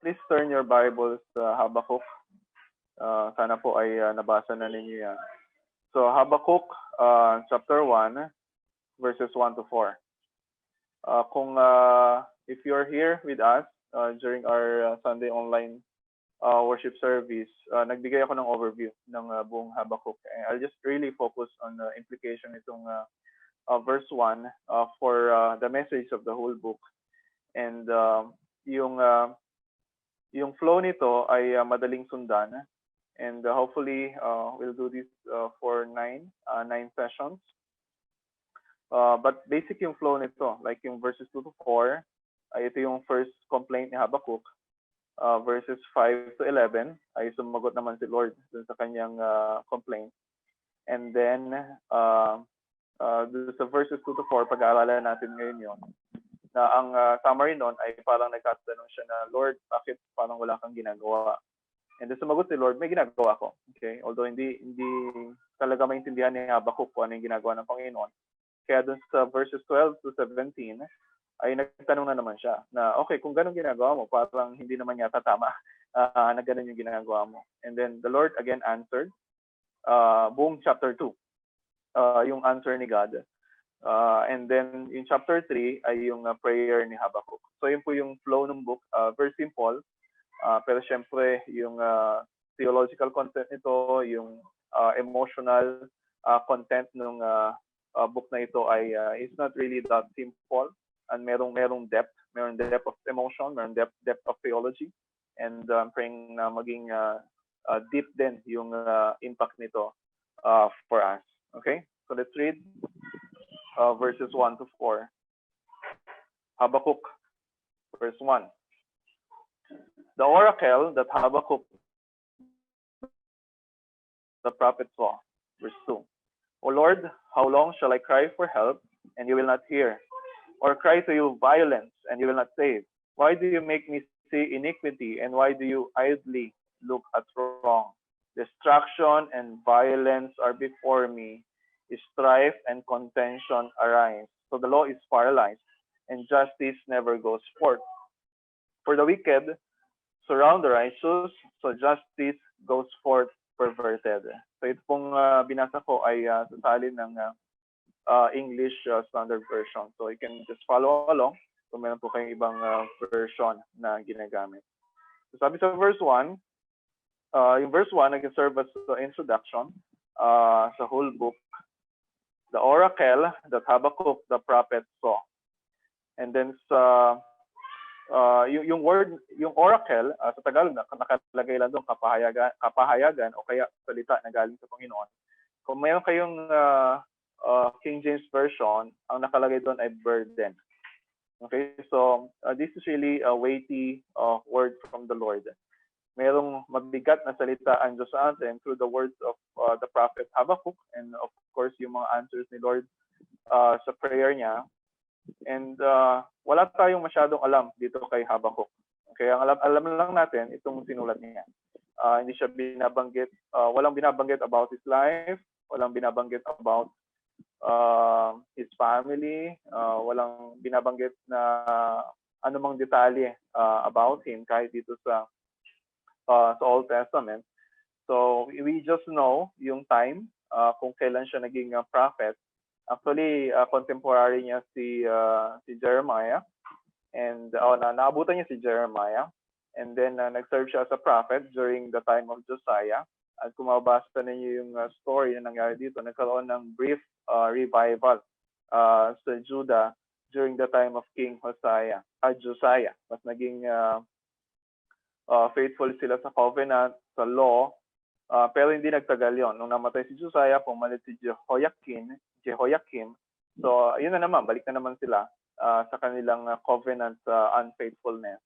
Please turn your Bibles sa Habakkuk. Sana po ay nabasa na ninyo yan. So Habakkuk chapter 1, verses 1 to 4. If you're here with us during our Sunday online worship service, nagbigay ako ng overview ng buong Habakkuk. I'll just really focus on the implication nitong verse 1 for the message of the whole book. And yung flow nito ay madaling sundan. And hopefully, we'll do this for 9 sessions. But basic yung flow nito, like yung verses 2 to 4, ay ito yung first complaint ni Habakkuk. Verses 5 to 11, ay sumagot naman si Lord dun sa kanyang complaint. And then, sa verses 2 to 4, pag-aaralan natin ngayon yun. Na ang summary nun ay parang nagtatanong siya na, Lord, bakit parang wala kang ginagawa? And then sumagot si Lord, may ginagawa ko. Okay? Although hindi talaga maintindihan ni Habakkuk kung ano yung ginagawa ng Panginoon. Kaya dun sa verses 12 to 17, ay nagtanong na naman siya na, okay, kung ganun ginagawa mo, parang hindi naman yata tama na ganun yung ginagawa mo. And then the Lord again answered, buong chapter 2, yung answer ni God. And then in chapter 3 ay yung prayer ni Habakkuk. So yun po yung flow ng book, very simple. Pero syempre yung theological content nito, yung emotional content ng book na ito ay is not really that simple, and merong depth of emotion, merong depth of theology, and praying na maging deep din yung impact nito for us. Okay, so let's read verses 1 to 4. Habakkuk, verse 1. The oracle that Habakkuk the prophet saw. Verse 2. O Lord, how long shall I cry for help, and you will not hear? Or cry to you violence, and you will not save? Why do you make me see iniquity, and why do you idly look at wrong? Destruction and violence are before me. Strife and contention arise. So the law is paralyzed, and justice never goes forth. For the wicked surround the righteous, so justice goes forth perverted. So ito pong binasa ko ay sa salin ng English Standard Version. So you can just follow along kung meron po kayong ibang version na ginagamit. So sabi sa verse 1, yung verse 1 nag-serve as the introduction sa whole book. The oracle that Habakkuk the prophet saw. And then sa yung oracle sa Tagalog nakalagay lang doon kapahayagan o kaya salita na galing sa Panginoon. Kung mayroon kayong King James version, ang nakalagay doon ay burden. Okay, so this is really a weighty word from the Lord. Merong mabigat na salita ang Diyos sa atin through the words of the prophet Habakkuk, and of course yung mga answers ni Lord sa prayer niya. And wala tayong masyadong alam dito kay Habakkuk. Okay, ang alam lang natin itong sinulat niya. Hindi siya binabanggit, walang binabanggit about his life, walang binabanggit about his family, walang binabanggit na anumang detalye about him kahit dito sa Old Testament. So we just know yung time kung kailan siya naging prophet. Actually, contemporary niya si Jeremiah, and naabutan niya si Jeremiah, and then nag-serve siya as a prophet during the time of Josiah. At kung mabasa ninyo yung story na nangyari dito, nagkaroon ng brief revival sa Judah during the time of King Josiah. Mas naging faithful sila sa covenant, sa law, pero hindi nagtagal yon. Nung namatay si Josiah, pumalit si Jehoiakim. So, yun na naman, balik na naman sila sa kanilang covenant unfaithfulness.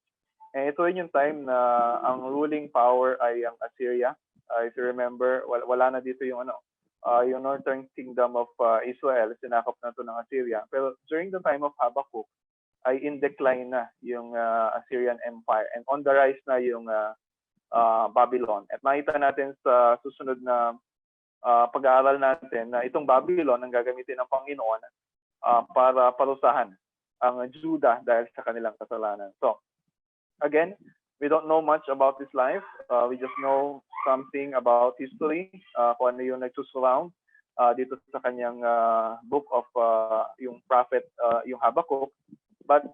And ito rin yung time na ang ruling power ay ang Assyria. If you remember, wala na dito yung yung northern kingdom of Israel, sinakop na to ng Assyria. Pero during the time of Habakkuk, ay in decline na yung Assyrian Empire, and on the rise na yung Babylon. At makita natin sa susunod na pag-aaral natin na itong Babylon ang gagamitin ng Panginoon para parusahan ang Judah dahil sa kanilang kasalanan. So, again, we don't know much about his life. We just know something about history, kung ano yung nagsusurround dito sa kanyang book of yung prophet, yung Habakkuk. But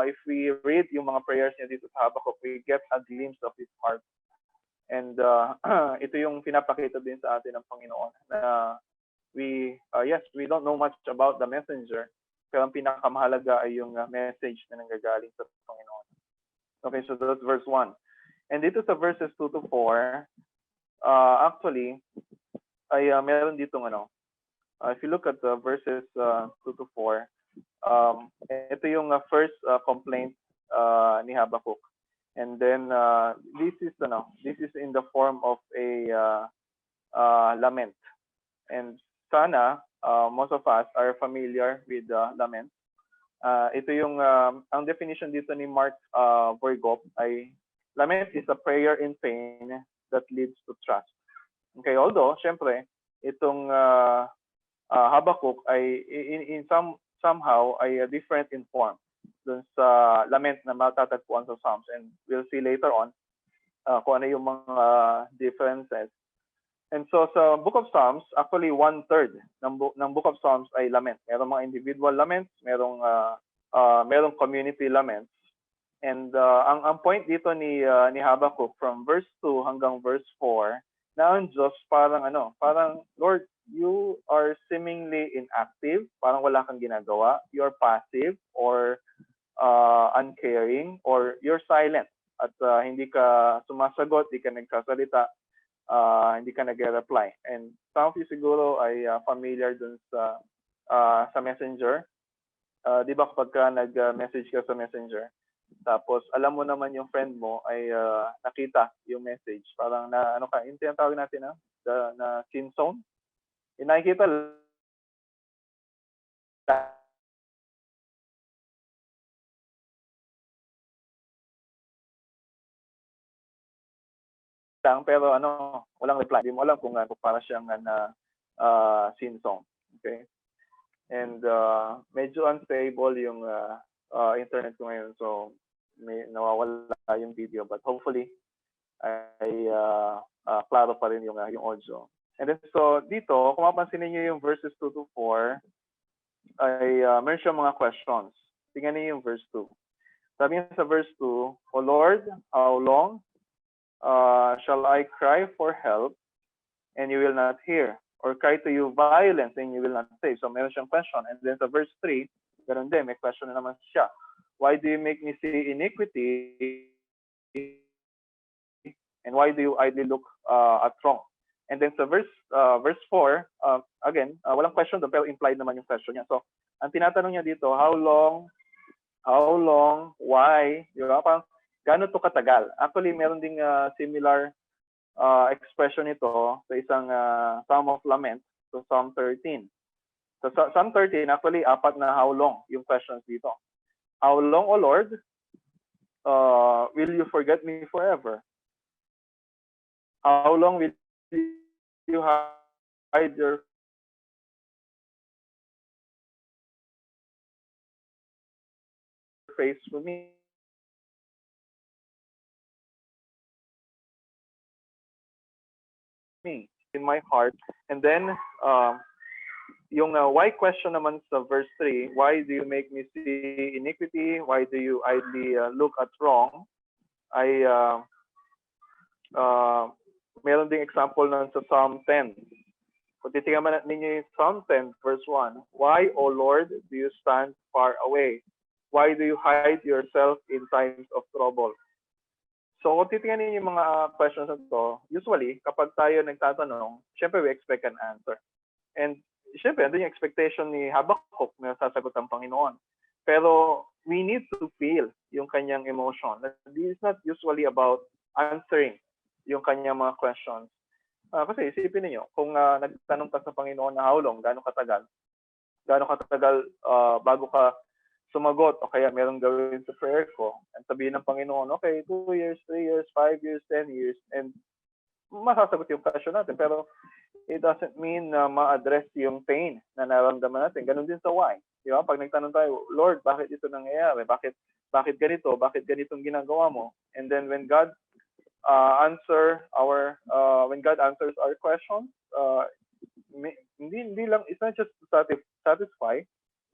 if we read yung mga prayers niya dito sa Habakkuk, we get a glimpse of his heart. And ito yung pinapakita din sa atin ng Panginoon na yes, we don't know much about the messenger, pero ang pinakamahalaga ay yung message na nanggagaling sa Panginoon. Okay, so that's verse 1. And dito sa verses 2 to 4, actually, ay meron ditong if you look at the verses 2 to 4, ito yung first complaint ni Habakkuk. And then this is in the form of a lament. And sana most of us are familiar with lament. Ito yung ang definition dito ni Mark Burgop ay lament is a prayer in pain that leads to trust. Okay, although syempre itong Habakkuk ay in somehow ay different in form dun sa lament na matatagpuan sa Psalms, and we'll see later on kung ano yung mga differences. And so sa Book of Psalms, actually 1/3 ng Book of Psalms ay lament. Merong mga individual laments, merong community laments. And ang point dito ni Habakkuk from verse 2 hanggang verse 4, na ang Diyos parang Lord, you are seemingly inactive, parang wala kang ginagawa, you're passive or uncaring, or you're silent at hindi ka sumasagot, hindi ka nagsasalita, hindi ka nag-reply. And some of you siguro ay familiar dun sa Messenger. Di ba kapag ka nag-message ka sa Messenger, tapos alam mo naman yung friend mo ay nakita yung message, parang na yung tinatawag natin na scene zone. Yung nakikita lang, pero walang reply. Hindi mo alam kung para siyang scene zone. Okay? And medyo unstable yung internet ko ngayon, so may nawawala yung video, but hopefully ay klaro pa rin yung audio. And then so dito, kung mapansin niyo yung verses 2 to 4, ay meron siyang mga questions. Tingnan niyo yung verse 2. Sabi niya sa verse 2, O Lord, how long shall I cry for help and you will not hear? Or cry to you violence and you will not save? So meron siyang question. And then sa verse 3, ganun din, may question na naman siya. Why do you make me see iniquity? And why do you idly look at wrong? And then sa verse 4, again, walang question doon, pero implied naman yung question niya. So, ang tinatanong niya dito, how long, why, di ba? Parang, gaano to katagal? Actually, meron ding similar expression ito sa isang Psalm of Lament, so Psalm 13. So, Psalm 13, actually, 4 na how long yung questions dito. How long, O Lord, will you forget me forever? How long will you hide your face from me? In my heart. And then, yung why question naman sa verse 3, why do you make me see iniquity? Why do you idly look at wrong? Ay, meron ding example nun sa Psalm 10. Kung titingnan ninyo yung Psalm 10, verse 1, why, O Lord, do you stand far away? Why do you hide yourself in times of trouble? So kung titingnan ninyo yung mga questions na to, usually, kapag tayo nagtatanong, syempre we expect an answer. And syempre, andun yung expectation ni Habakkuk na sasagot ang Panginoon. Pero we need to feel yung kanyang emotion. This is not usually about answering yung kanyang mga questions. Kasi isipin niyo, kung nagtanong ka sa Panginoon na how long, gaano katagal bago ka sumagot, o kaya merong gawin sa prayer ko, and sabihin ng Panginoon, okay, 2 years, 3 years, 5 years, 10 years, and masasagot yung question natin. Pero it doesn't mean na ma-address yung pain na nararamdaman natin. Ganun din sa why. Di ba? Pag nagtanong tayo, Lord, bakit ito nangyayari? Bakit ganito? Bakit ganitong ginagawa mo? And then when God when God answers our questions, hindi lang, it's not just to satisfy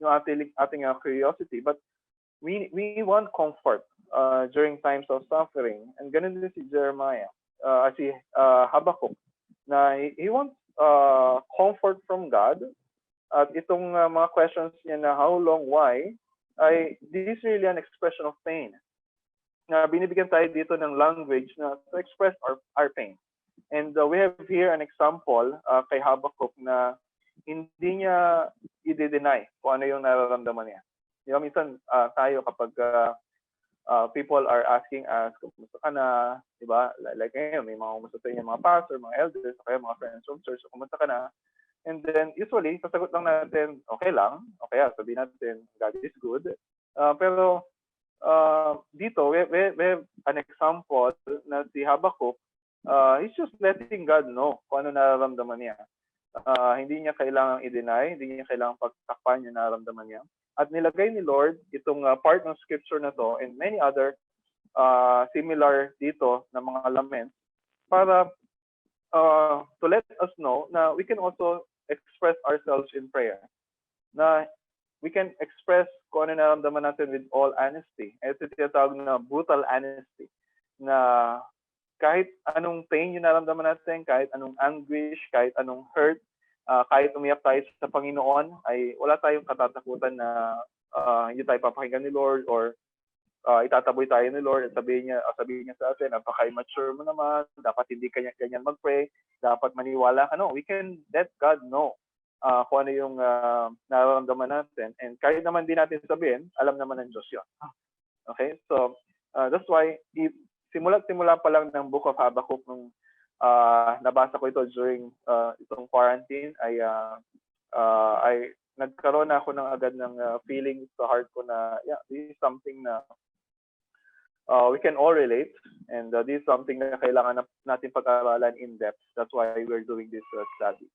yung ating curiosity, but we want comfort during times of suffering. And ganun din si Jeremiah, si Habakkuk, na he wants comfort from God. At itong mga questions niya na how long, why, this is really an expression of pain. Na binibigyan tayo dito ng language na to express our pain. And we have here an example kay Habakkuk na hindi niya i-deny kung ano yung nararamdaman niya. Di ba, minsan tayo kapag people are asking us, kumusta ka na, di ba? Like ngayon, may mga kumusta sa inyo, mga pastor, mga elders, kaya mga friends from church, kumusta ka na? And then usually, sasagot lang natin, okay lang, okay, sabihin natin, God is good. Pero dito, we have an example na si Habakkuk, he's just letting God know kung ano nararamdaman niya. Hindi niya kailangang i-deny, hindi niya kailangang pagtakpan yung nararamdaman niya. At nilagay ni Lord itong part ng scripture na to and many other similar dito na mga laments para to let us know na we can also express ourselves in prayer. Na we can express kung ano nararamdaman natin with all honesty. Ito tinatawag na brutal honesty. Na kahit anong pain yung nararamdaman natin, kahit anong anguish, kahit anong hurt, kahit umiyak tayo sa Panginoon, ay wala tayong katatakutan na hindi tayo papakinggan ni Lord or itataboy tayo ni Lord at sabihin niya sa atin, napaka-immature mo naman, dapat hindi ganyan mag-pray, dapat maniwala ka. No, we can let God know kung ano yung nararamdaman natin. And kahit naman din natin sabihin, alam naman ng Diyos yun. Okay? So, that's why, simula pa lang ng Book of Habakkuk nung nabasa ko ito during itong quarantine, ay nagkaroon ako ng agad ng feeling sa heart ko na, yeah, this is something na we can all relate, and this is something na kailangan natin pag-aralan in depth. That's why we're doing this study.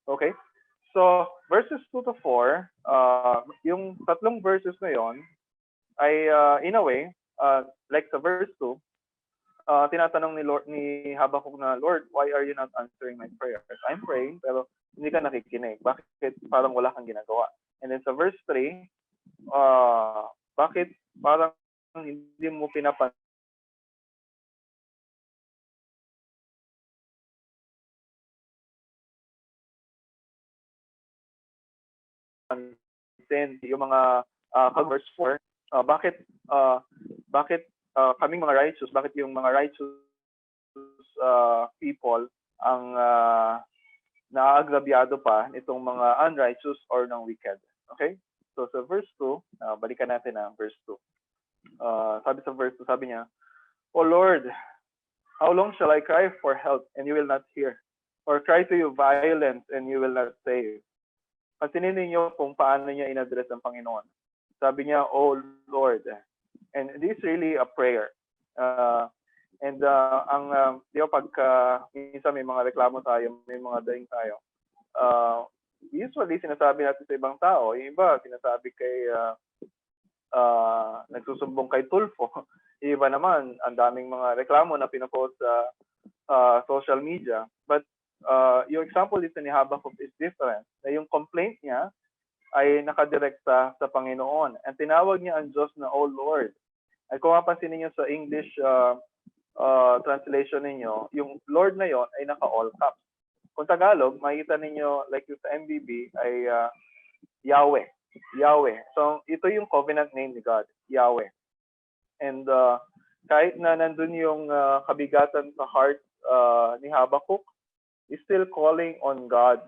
Okay? So, verses 2 to 4, yung tatlong verses na yon ay in a way, like sa verse 2, tinatanong ni Habakkuk na, Lord, why are you not answering my prayers? I'm praying, pero hindi ka nakikinig. Bakit parang wala kang ginagawa? And then sa verse 3, bakit parang hindi mo pinapansin yung mga verse 4, bakit kaming mga righteous, bakit yung mga righteous people ang naagrabyado pa nitong mga unrighteous or ng wicked. Okay? So sa verse 2, balikan natin verse 2. Sabi sa verse 2, sabi niya, O Lord, how long shall I cry for help and you will not hear? Or cry to you violence and you will not save? Pansinin ninyo kung paano niya in-address ang Panginoon. Sabi niya, O Lord. And this is really a prayer. Di ba pagka minsan may mga reklamo tayo, may mga daing tayo, usually sinasabi natin sa ibang tao, yung iba sinasabi kay nagsusumbong kay Tulfo. Yung iba naman, ang daming mga reklamo na pinapost sa social media. But yung example dito ni Habakkuk is different. Na yung complaint niya ay nakadirekta sa Panginoon. And tinawag niya ang Diyos na, O Lord. At kung mapansin niyo sa English translation ninyo, yung Lord na yon ay naka-all caps. Kung Tagalog, makikita ninyo, like yung sa MBB, ay Yahweh. Yahweh. So, ito yung covenant name ni God, Yahweh. And kahit na nandun yung kabigatan sa heart ni Habakkuk, is still calling on God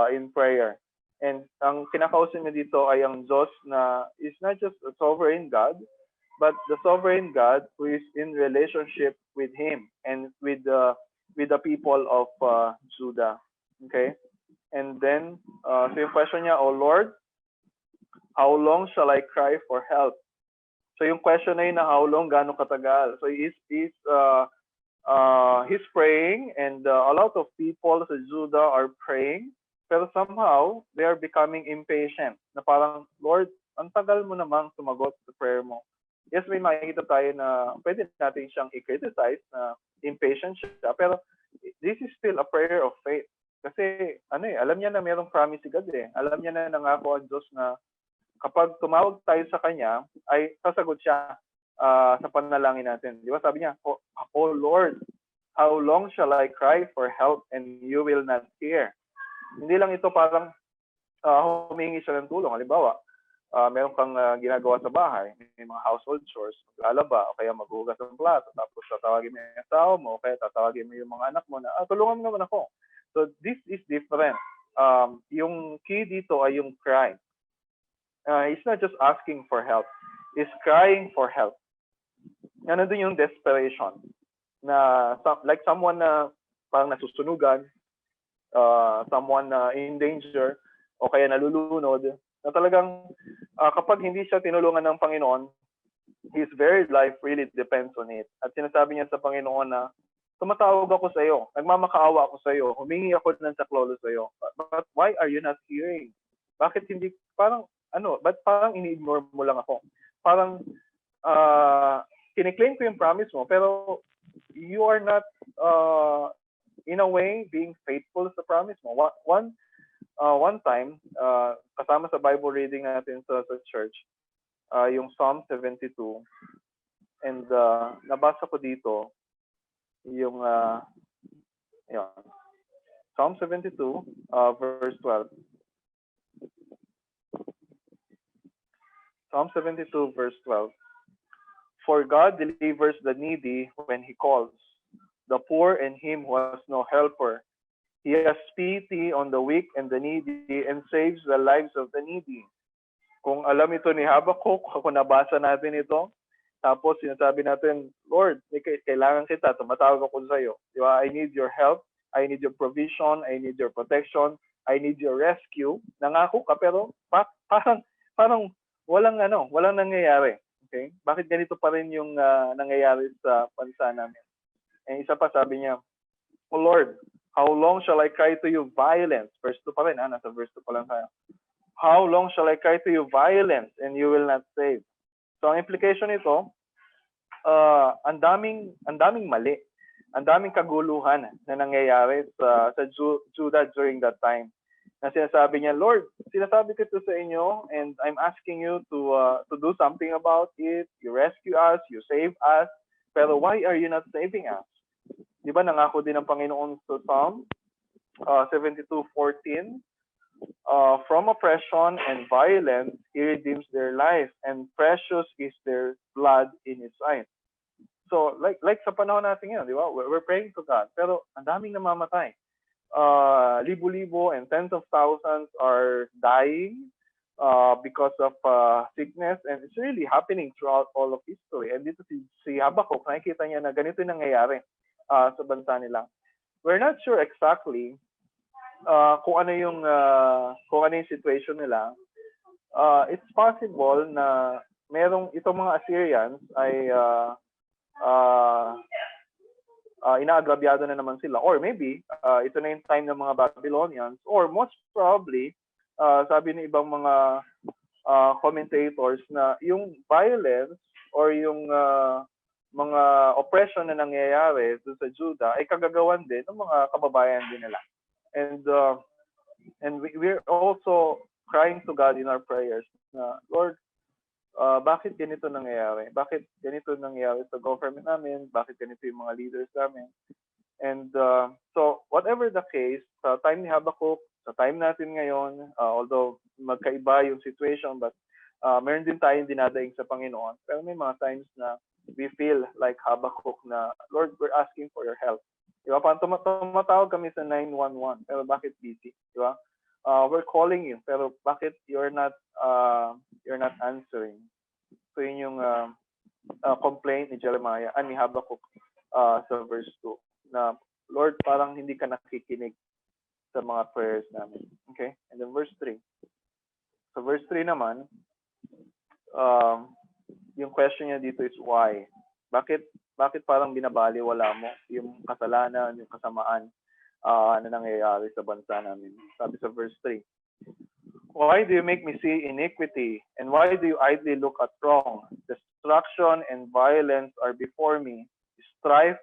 in prayer. And ang kinakausap niya dito ay ang Diyos na is not just a sovereign God, but the sovereign God who is in relationship with Him and with the people of Judah. Okay? And then, so yung question niya, O Lord, how long shall I cry for help? So yung question na yun na how long, gaano katagal? So he's he's praying, and a lot of people sa Judah are praying, pero somehow they are becoming impatient. Na parang, Lord, ang tagal mo namang sumagot sa prayer mo. Yes, may makikita tayo na pwede natin siyang i-criticize na impatient siya, pero this is still a prayer of faith. Kasi alam niya na mayroong promise si God eh. Alam niya na nangako ang Diyos na kapag tumawag tayo sa Kanya, ay sasagot siya sa panalangin natin. Di ba sabi niya, oh Lord, how long shall I cry for help and you will not hear? Hindi lang ito parang humingi siya ng tulong. Halimbawa, meron kang ginagawa sa bahay, may mga household chores, maglalaba, o kaya maghugas ng plato, tapos tatawagin mo yung asawa mo, o kaya tatawagin mo yung mga anak mo na, tulungan mo naman ako. So this is different. Yung key dito ay yung cry. He's not just asking for help. He's crying for help. Nandun yung desperation. Na like someone na parang nasusunugan, someone in danger, o kaya nalulunod, na talagang kapag hindi siya tinulungan ng Panginoon, his very life really depends on it. At sinasabi niya sa Panginoon na, tumatawag ako sa iyo, nagmamakaawa ako sa iyo, humingi ako ng saklolo sa iyo. But why are you not hearing? Bakit hindi, parang, ba't parang ini-ignore mo lang ako? Parang, kiniklaim ko yung promise mo, pero you are not, in a way, being faithful sa promise mo. One time, kasama sa Bible reading natin sa church, yung Psalm 72, and nabasa ko dito, yung Psalm 72, verse 12. Psalm 72, verse 12. For God delivers the needy when he calls, the poor and him who has no helper. He has pity on the weak and the needy and saves the lives of the needy. Kung alam ito ni Habakkuk, kung nabasa natin ito, tapos sinasabi natin, Lord, kailangan kita, tumatawag ako sa iyo. Di ba? I need your help, I need your provision, I need your protection, I need your rescue. Nangako ka, pero parang walang nangyayari. Okay? Bakit ganito pa rin yung nangyayari sa bansa namin? And isa pa sabi niya, oh Lord, how long shall I cry to you violence? Verse 2 pa rin, nasa verse 2 pa lang tayo. How long shall I cry to you violence and you will not save? So ang implication nito, ang daming mali, ang daming kaguluhan na nangyayari sa Judah during that time. Na sinasabi niya, Lord, sinasabi ko ito sa inyo and I'm asking you to do something about it. You rescue us, you save us, pero why are you not saving us? Di ba nangako din ng Panginoon sa Psalm 72:14, from oppression and violence, he redeems their life, and precious is their blood in his sight. So, like sa panahon natin ngayon, di ba? We're praying to God, pero ang daming namamatay. Libo-libo and tens of thousands are dying because of sickness, and it's really happening throughout all of history. And dito si Habakkuk, nakikita niya na ganito yung nangyayari sa bansa nila. We're not sure exactly kung ano yung situation nila. It's possible na itong mga Assyrians ay inaagrabyado na naman sila, or maybe ito na yung time ng mga Babylonians, or most probably sabi ng ibang mga commentators na yung violence or yung mga oppression na nangyayari doon sa Judah ay kagagawan din ng mga kababayan din nila. And we're also crying to God in our prayers na, Lord, bakit ganito nangyayari? Bakit ganito nangyayari sa government namin? Bakit ganito yung mga leaders namin? And so whatever the case, sa time ni Habakkuk, sa time natin ngayon, although magkaiba yung situation, but meron din tayong dinadaing sa Panginoon. Pero may mga times na we feel like Habakkuk na, Lord, we're asking for your help. Di ba? Parang tumatawag kami sa 911, pero bakit busy? Di ba? We're calling you, pero bakit you're not answering? So yun yung complaint ni Jeremiah, ni Habakkuk sa verse 2, na Lord, parang hindi ka nakikinig sa mga prayers namin. Okay? And then verse 3. So verse 3 naman, yung question niya dito is why? Bakit parang binabaliwala mo yung kasalanan, yung kasamaan na nangyayari sa bansa namin? Sabi sa verse 3, why do you make me see iniquity? And why do you idly look at wrong? Destruction and violence are before me. Strife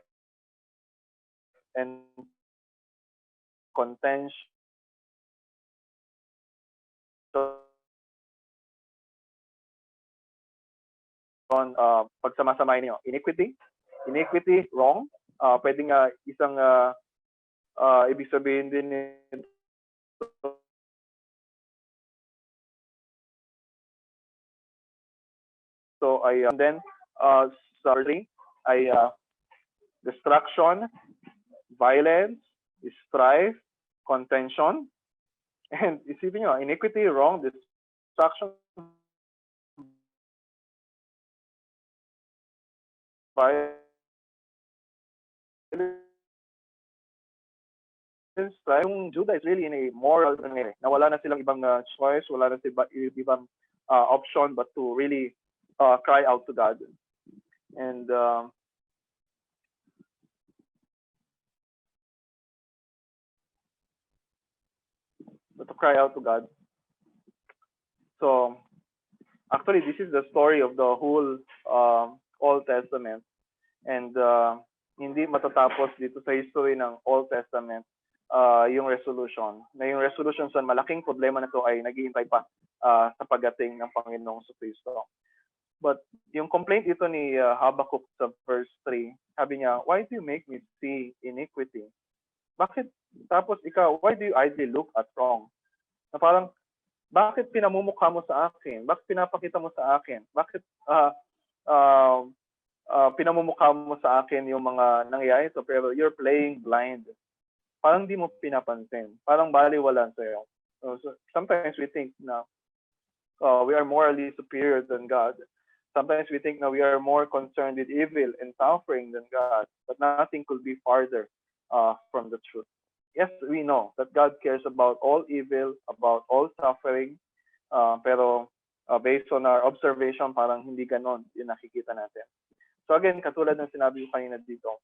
and contention, pagsamasamahin niyo. Iniquity, wrong. Pwedeng isang ibig sabihin din nito ay and then sorry ay destruction, violence, strife, contention, and isipin nyo, iniquity, wrong, destruction, violence, yung Judah is really in a moral na wala na silang ibang choice, wala na silang ibang option but to really cry out to God. And but to cry out to God. So actually, this is the story of the whole Old Testament. And hindi matatapos dito sa history ng Old Testament yung resolution. Na yung resolution sa malaking problema na to ay naghihintay pa sa pagdating ng Panginoong Kristo. But yung complaint dito ni Habakkuk sa verse 3, sabi niya, why do you make me see iniquity? Bakit? Tapos ikaw, why do you idly look at wrong? Na parang, bakit pinamumukha mo sa akin? Bakit pinapakita mo sa akin? Bakit pinamumukha mo sa akin yung mga nangyayari ito, pero you're playing blind. Parang di mo pinapansin. Parang baliwala sa'yo. So sometimes we think na we are morally superior than God. Sometimes we think that we are more concerned with evil and suffering than God, but nothing could be farther from the truth. Yes, we know that God cares about all evil, about all suffering, pero based on our observation, parang hindi ganon yung nakikita natin. So again, katulad ng sinabi ko kanina dito,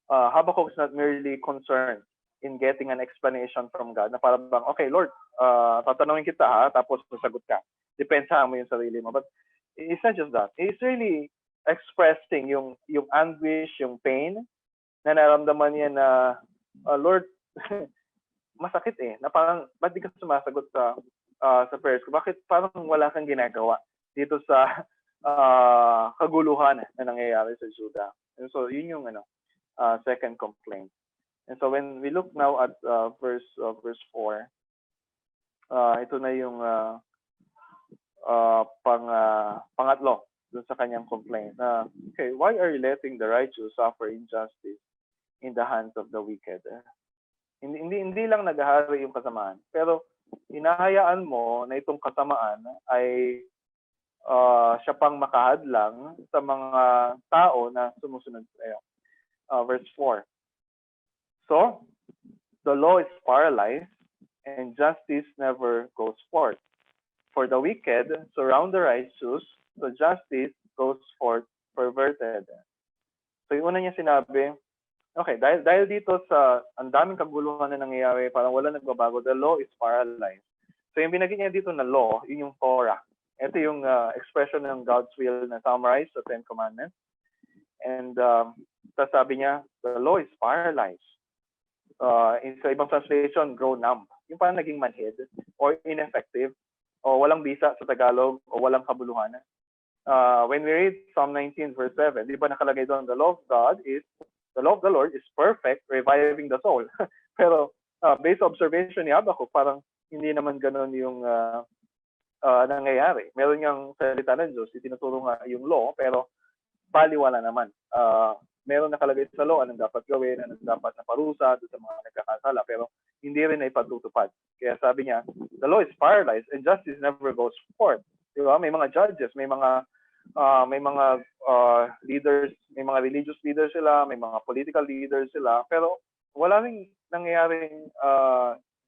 Habakkuk is not merely concerned in getting an explanation from God na parang, okay, Lord, tatanungin kita ha, tapos sasagot ka. Depensahan mo yung sarili mo. But it's not just that. It's really expressing yung anguish, yung pain na naramdaman niya na, Lord, masakit na parang, ba't di ka sumasagot sa prayers ko? Bakit parang wala kang ginagawa dito sa kaguluhan na nangyayari sa Judah? And so, yun yung second complaint. And so, when we look now at verse 4, ito na yung pangatlo dun sa kanyang complaint. Okay, why are you letting the righteous suffer injustice in the hands of the wicked? Hindi lang naghahari yung kasamaan, pero hinahayaan mo na itong kasamaan ay siya pang makahadlang sa mga tao na sumusunod sa iyo. Verse 4. So, the law is paralyzed and justice never goes forth. For the wicked surround the righteous, so justice goes forth perverted. So yung una niya sinabi, okay, dahil dito sa ang daming kaguluhan na nangyayari, parang wala nagbabago, the law is paralyzed. So yung binagay niya dito na law, yun yung Torah. Ito yung expression ng God's will na summarized sa Ten Commandments. And sabi niya, the law is paralyzed. Sa ibang translation, grow numb. Yung parang naging manhid or ineffective o walang bisa sa Tagalog o walang kabuluhan. When we read Psalm 19 verse 7, di ba nakalagay doon, the law of the Lord is perfect, reviving the soul. Pero based observation ni Habakkuk, parang hindi naman ganoon yung nangyayari. Meron niyang salita ng Diyos, itinuturo nga yung law, pero baliwala naman. Meron nakalagay sa law anong dapat gawin, anong dapat na parusa sa mga nagkakasala, pero hindi rin ay patutupad. Kaya sabi niya, the law is paralyzed and justice never goes forth. Diba? May mga judges, may mga leaders, may mga religious leaders sila, may mga political leaders sila, pero wala ring nangyayaring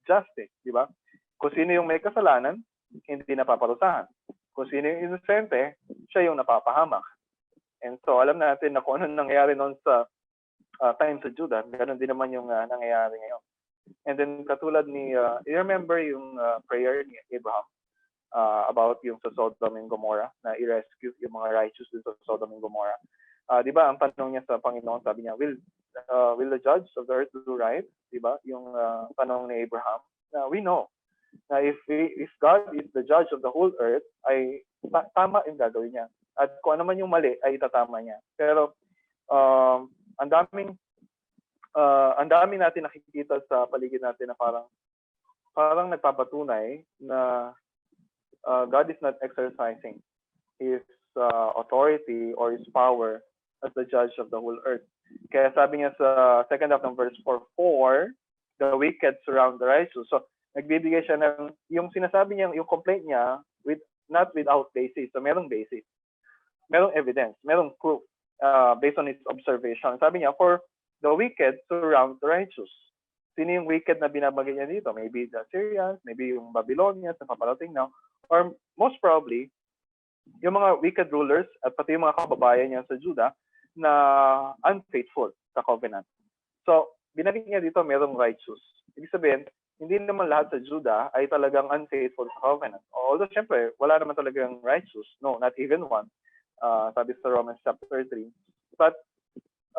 justice, di ba? Kung sino yung may kasalanan, hindi napaparusahan. Kung sino yung inosente, siya yung napapahamak. And so alam natin na kung ano nangyayari noon sa time sa Judah, ganoon din naman yung nangyayari ngayon. And then katulad ni, you remember yung prayer ni Abraham about yung sa Sodom and Gomorrah, na i-rescue yung mga righteous dun sa Sodom and Gomorrah. Di ba, ang tanong niya sa Panginoon, sabi niya, will the judge of the earth do right? Di ba? Yung tanong ni Abraham. We know na if God is the judge of the whole earth, ay tama yung gagawin niya. At kung ano man yung mali, ay itatama niya. Pero ang daming natin nakikita sa paligid natin na parang nagpapatunay na God is not exercising His authority or His power as the judge of the whole earth. Kaya sabi niya sa second half ng verse 4, the wicked surround the righteous. So, nagbibigay siya ng, yung sinasabi niya, yung complaint niya, not without basis. So, merong basis. Merong evidence. Merong proof based on his observation. Sabi niya, for the wicked surround the righteous. Sino yung wicked na binabagay niya dito? Maybe the Syrians, maybe yung Babylonians na paparating na, or most probably, yung mga wicked rulers at pati yung mga kababayan niya sa Judah na unfaithful sa covenant. So, binagay niya dito merong righteous. Ibig sabihin, hindi naman lahat sa Judah ay talagang unfaithful sa covenant. Although, syempre, wala naman talagang righteous. No, not even one. Sabi sa Romans chapter 3. But,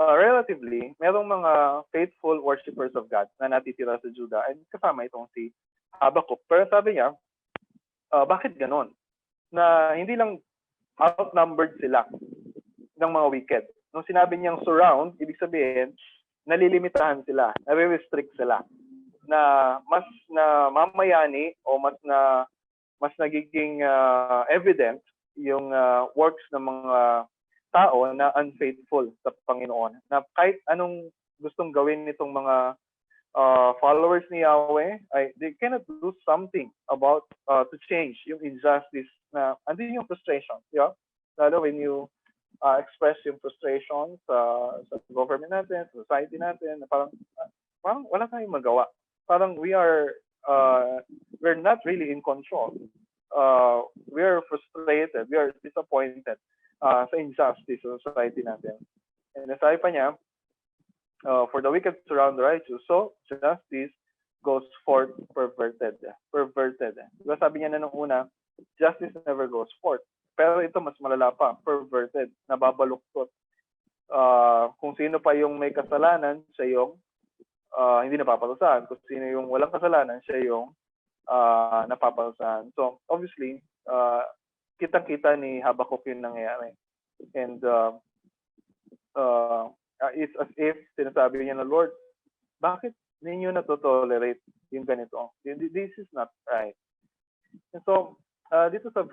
relatively, merong mga faithful worshippers of God na natitira sa Judah, and kasama itong si Habakkuk. Pero sabi niya, bakit ganon? Na hindi lang outnumbered sila ng mga wicked. Nung sinabi niyang surround, ibig sabihin, nalilimitahan sila, nare-restrict sila, na mas na mamayani o mas nagiging evident yung works ng mga tao na unfaithful sa Panginoon. Na kahit anong gustong gawin nitong mga followers ni Yahweh, they cannot do something about to change yung injustice na andun yung frustration. Yeah? Lalo when you express yung frustration sa government natin, sa society natin, na parang wala tayong magawa. Parang we're not really in control. We are frustrated, we are disappointed sa injustice sa society natin. And nasabi pa niya, for the wicked surround the righteous, so justice goes forth perverted. Diba sabi niya na nung una, justice never goes forth. Pero ito mas malala pa, perverted, nababaluktot. Kung sino pa yung may kasalanan, siya yung hindi napaparusahan. Kung sino yung walang kasalanan, siya yung napaparusahan. So, obviously, kitang-kita ni Habakkuk yung nangyayari. And it's as if sinasabi niya na, Lord, bakit ninyo na-tolerate yung ganito? This is not right. And so, dito sa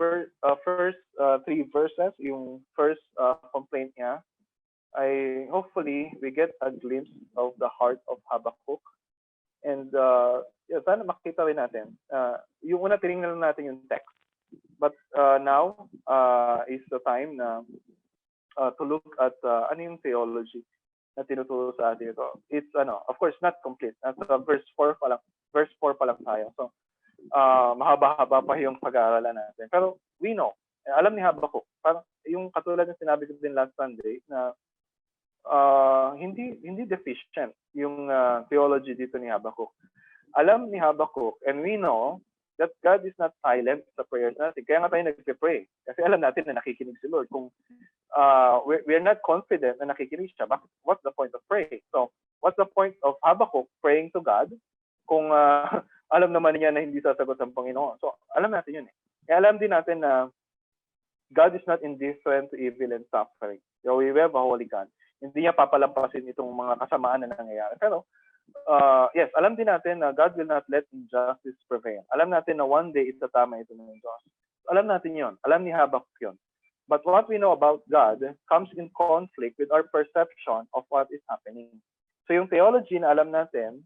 first three verses, yung first complaint niya, ay hopefully we get a glimpse of the heart of Habakkuk. And sana makita rin natin. Yung una, tinignan natin yung text. But now is the time na to look at ano yung theology na tinuturo sa atin ito. It's of course not complete. Nasa verse 4 pa lang tayo. So mahaba-haba pa yung pag-aaralan natin. Pero we know, alam ni Habakkuk, parang yung katulad ng sinabi ko din last Sunday na hindi deficient yung theology dito ni Habakkuk. Alam ni Habakkuk, and we know that God is not silent sa prayers natin. Kaya nga tayo nagpe-pray. Kasi alam natin na nakikinig si Lord. Kung we're not confident na nakikinig siya, what's the point of praying? So, what's the point of Habakkuk praying to God kung alam naman niya na hindi sasagot ang Panginoon? So, alam natin yun eh. Kaya alam din natin na God is not indifferent to evil and suffering. So, we have a holy God. Hindi niya papalampasin itong mga kasamaan na nangyayari. Pero, yes, alam din natin na God will not let injustice prevail. Alam natin na one day itatama ito ng Diyos. Alam natin yon. Alam ni Habakkuk yon. But what we know about God comes in conflict with our perception of what is happening. So yung theology na alam natin,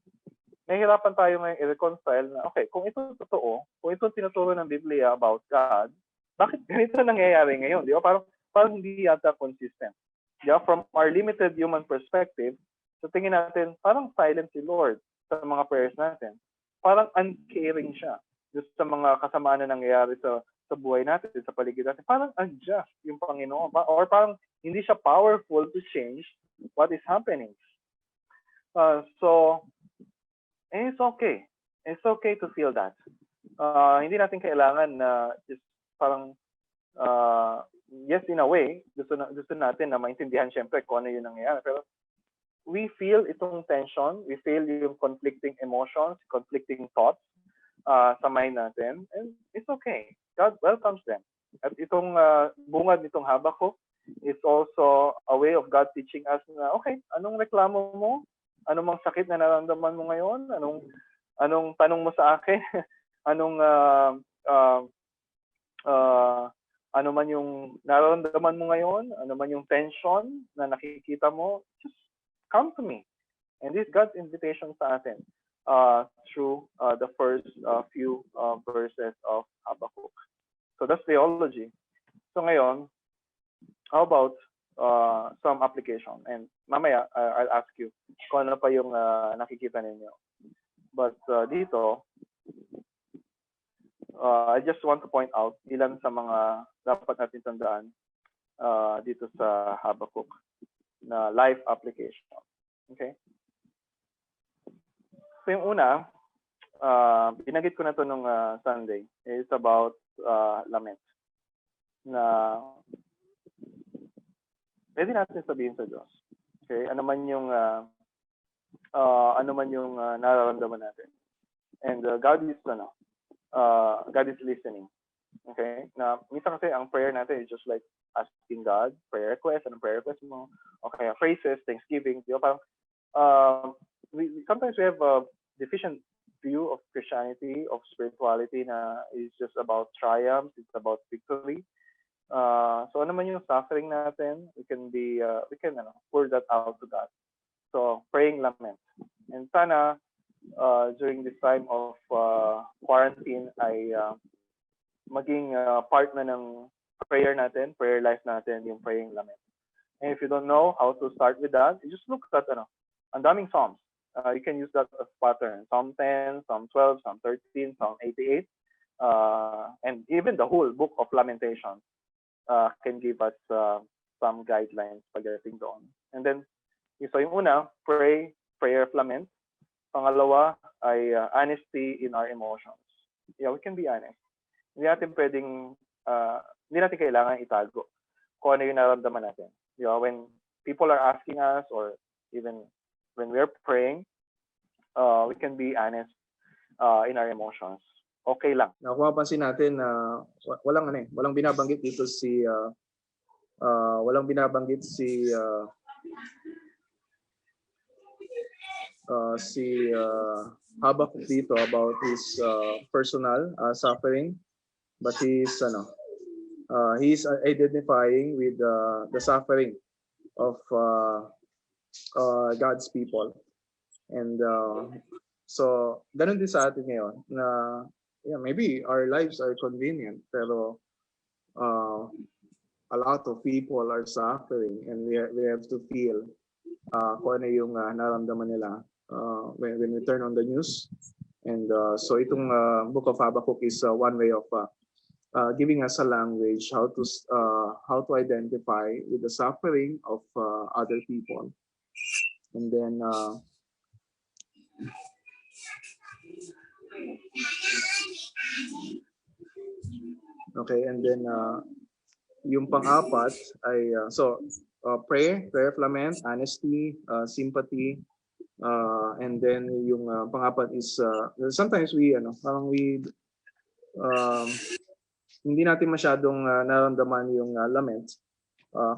nahihirapan tayo ngayon i-reconcile na, okay, kung ito totoo, kung ito tinuturo ng Biblia about God, bakit ganito nangyayari ngayon? Di ba? Parang hindi yata consistent. Di ba? From our limited human perspective, so tingin natin, parang silent si Lord sa mga prayers natin. Parang uncaring siya just sa mga kasamaan na nangyayari sa sa buhay natin, sa paligid natin, parang unjust yung Panginoon. Or parang hindi siya powerful to change what is happening. So, it's okay. It's okay to feel that. Hindi natin kailangan na just parang, yes, in a way, gusto natin na maintindihan syempre kung ano yung nangyayari. Pero we feel itong tension, we feel yung conflicting emotions, conflicting thoughts sa mind natin, and it's okay. God welcomes them. At itong bungad nitong Habakuk is also a way of God teaching us na, okay, anong reklamo mo? Anong mang sakit na nararamdaman mo ngayon? Anong tanong mo sa akin? Anong ano man yung nararamdaman mo ngayon? Ano man yung tension na nakikita mo? Just come to me. And this is God's invitation sa atin through the first few verses of Habakkuk. So that's theology. So ngayon, how about some application? And mamaya, I'll ask you kung ano pa yung nakikita ninyo. But dito, I just want to point out ilan sa mga dapat natin tandaan dito sa Habakkuk na life application. Okay? So yung una, binanggit ko na to nung Sunday, is about lament. Na pwede natin sabihin sa Diyos. Okay? Ano man yung nararamdaman natin. And God is listening. Okay? Na minsan kasi ang prayer natin is just like asking God, prayer request, anong prayer request mo? Okay, phrases, thanksgiving, di ba? Parang sometimes we have a deficient view of Christianity, of spirituality na is just about triumph, it's about victory. So ano man yung suffering natin, we can pour that out to God. So praying lament. And sana during this time of quarantine ay maging part na ng prayer life natin, yung praying lament. And if you don't know how to start with that, you just look at ang daming Psalms. You can use that as pattern. Psalm 10, Psalm 12, Psalm 13, Psalm 88, and even the whole book of Lamentations can give us some guidelines pagdating doon. And then, so yung una, prayer of lament. Pangalawa ay honesty in our emotions. Yeah, we can be honest. Hindi natin kailangan itago kung ano yung nararamdaman natin. You know, when people are asking us or even when we're praying, we can be honest in our emotions. Okay lang. Napapansin natin na walang binabanggit dito si Habakkuk dito about his personal suffering, but he's identifying with the suffering of God's people. And so ganun din sa atin ngayon na maybe our lives are convenient pero a lot of people are suffering and we have to feel kung ano yung naramdaman nila when we turn on the news. And so itong book of Habakkuk is one way of giving us a language how to identify with the suffering of other people. And then okay, and then yung pang-apat ay prayer of lament, honesty, sympathy, and then yung pang-apat is sometimes hindi natin masyadong nararamdaman yung lament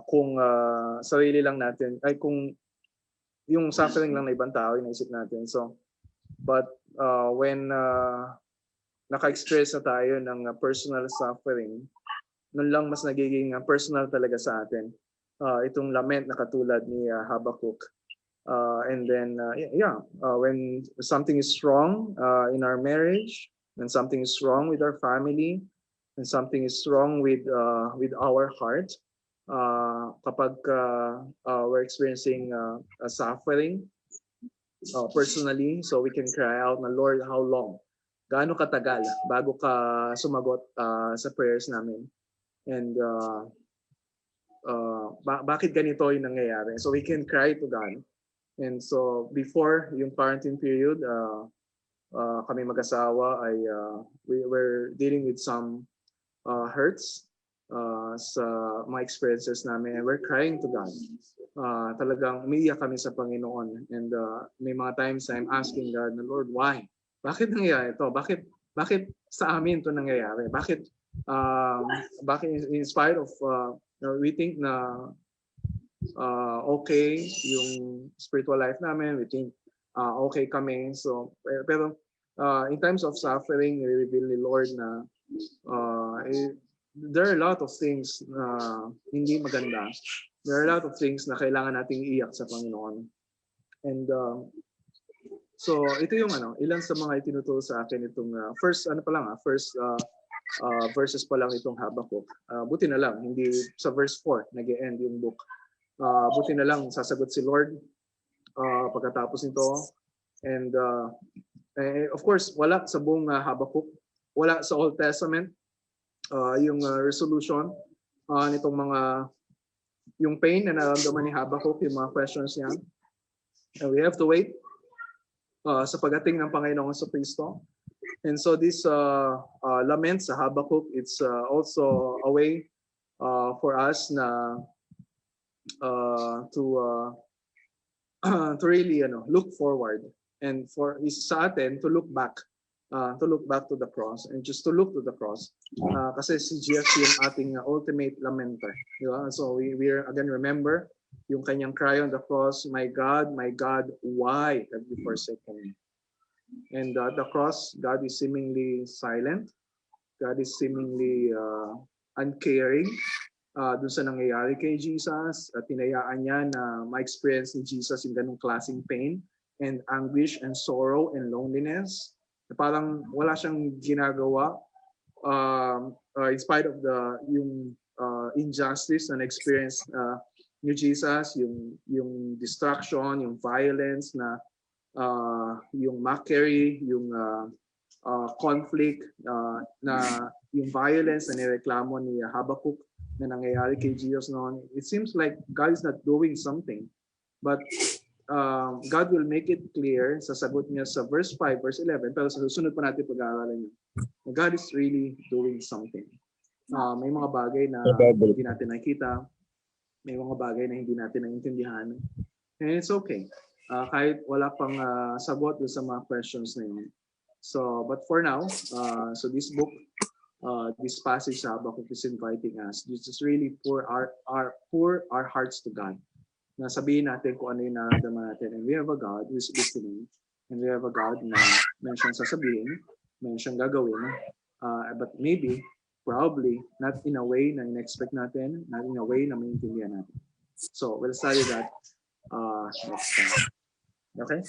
kung sarili lang natin ay kung yung suffering lang na ibang tao inaisip natin. So but when naka-express na tayo ng personal suffering, nun lang mas nagiging personal talaga sa atin itong lament na katulad ni Habakkuk. And then when something is wrong in our marriage, when something is wrong with our family, when something is wrong with our heart, kapag we're experiencing a suffering personally, so we can cry out, "Lord, how long?" gaano katagal bago ka sumagot sa prayers namin. And bakit ganito yung nangyayari? So we can cry to God. And so before yung quarantine period, kami mag-asawa ay we were dealing with some hurts sa mga experiences namin, and we're crying to God. Talagang umiiyak kami sa Panginoon, and may mga times I'm asking God, Lord, why? Bakit nangyayari ito? Bakit sa amin ito nangyayari? Bakit in spite of we think na okay yung spiritual life namin, we think okay kami. So pero in times of suffering, we reveal ni Lord na there are a lot of things na hindi maganda. There are a lot of things na kailangan nating iyak sa Panginoon. And so ito yung ilan sa mga itinuturo sa akin itong first verses pa lang itong Habakkuk. Buti na lang hindi sa verse 4 nag-e-end yung book. Buti na lang sasagot si Lord pagkatapos nito. And of course, wala sa buong Habakkuk, wala sa Old Testament yung resolution nitong mga yung pain na nararamdaman ni Habakkuk, yung mga questions niya. And we have to wait sa pagdating ng Panginoong Kristo. And so this lament sa Habakkuk, it's also a way for us na to really look forward, and for sa atin to look back to the cross, and just to look to the cross kasi si Jesus yung ating ultimate lamenter, di ba? So we again remember yung kanyang cry on the cross, my God, why have you forsaken me? And at the cross, God is seemingly silent. God is seemingly uncaring dun sa nangyayari kay Jesus. At tinayaan niya na ma-experience ni Jesus yung ganung klaseng pain and anguish and sorrow and loneliness. Parang wala siyang ginagawa in spite of yung injustice na experience ni Jesus, yung destruction, yung violence na yung mockery, yung conflict, na yung violence na nireklamo ni Habakkuk na nangyayari kay Jesus noon. It seems like God is not doing something, but God will make it clear sa sagot niya sa verse 5, verse 11, pero sa susunod pa natin pag-aaralan yun. God is really doing something. May mga bagay na hindi natin nakita, may mga bagay na hindi natin naintindihan, and it's okay. Kahit wala pang sagot sa mga questions na yun. So, but for now, so this book, this passage sa Habakkuk is inviting us just really pour our hearts to God. Na sabihin natin kung ano yung nararamdaman natin. And we have a God who is listening. And we have a God na meron siyang sasabihin, meron siyang gagawin, but maybe, probably, not in a way na in-expect natin, not in a way na maintindihan natin. So, we'll study that next time. Okay?